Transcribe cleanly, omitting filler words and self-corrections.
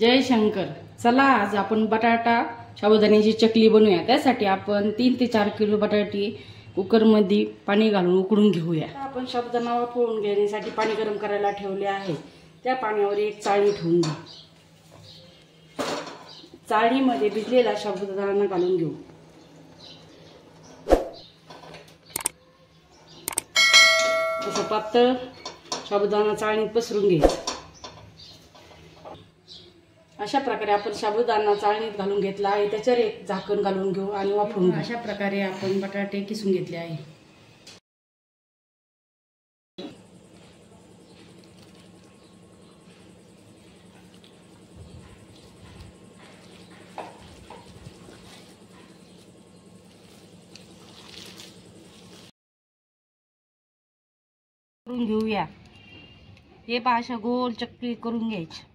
जय शंकर। चला आज आपण बटाटा साबुदाण्याची चकली बनवूया। त्यासाठी आपण 3 ते 4 किलो बटाटे कुकर मध्ये पाणी घालून उकडून घेऊया। आपण साबुदाणा वाफवून घेण्यासाठी पाणी गरम करायला ठेवले आहे। त्या पाण्यावर एक चाळणी ठेवून घेऊ। चाळणीमध्ये भिजलेला साबुदाणा घालून घेऊ। असं पातळ साबुदाणा चाळणीत पसरून घ्यायचा। अशा प्रकारे आपण साबुदाणा चाळणीत घालून घेतला आहे। त्याच्यावर एक झाकण घालून घेऊ आणि वाफवून घेऊ। अशा प्रकारे आपण बटाटे किसून घेतले आहे। करून घेऊया। हे पहा अशा गोल चकली करून घ्यायची।